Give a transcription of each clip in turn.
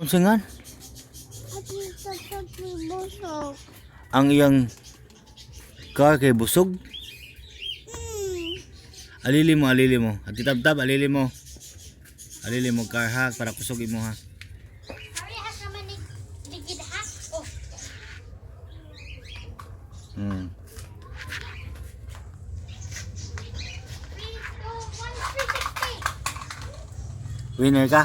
Unsingan? Busog. Ang iyang car kay busog? Alili mo. Ati tab, alili mo. Alili mo car ha, para kusogin mo ha. Ari ha ka man ligid ha. Oh. Hmm. 3, 2, 1, 360. Winner ka?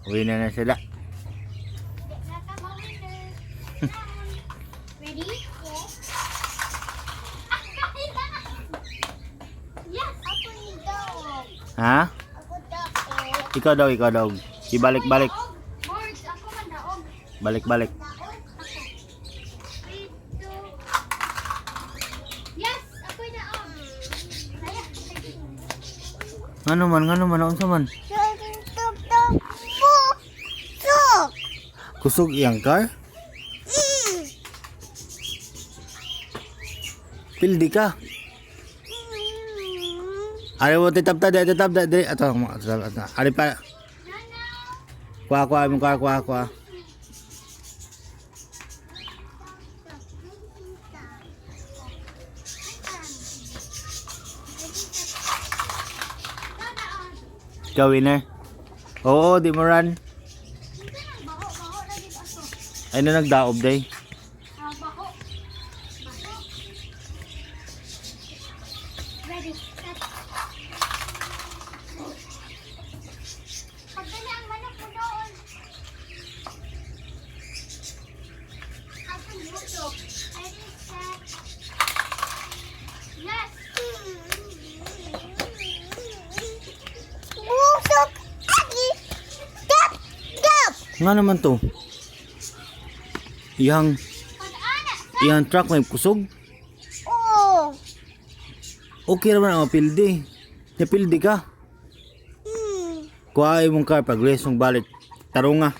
Winner na sila. Ready? Yes. Yes, ako ni daw. Ha? Ako daw. Ikaw daw. Ibalik-balik. Boards, ako man daog. Balik-balik. Daog ako. 3, 2. Yes, ako daog. Saya. Ngano man, unsa man? Kusog iyang car? Pildi ka. Ari mo tetap tadi. Ato. Ari pa. Kuha mo car, kuha. Ikaw winner. Oo, di mo run. Baho na dito aso. Ay na nagdaob day. Baho. Ready, set. Pagdali ang manok mo doon. Ako busog. Ready, set. Yes. Busog. Agi. Gap. Nga naman to. Iyang truck may kusog. Oh. Okay naman ang pildi. Napildi ka. Kuha imong car pag resong balik. Tarunga.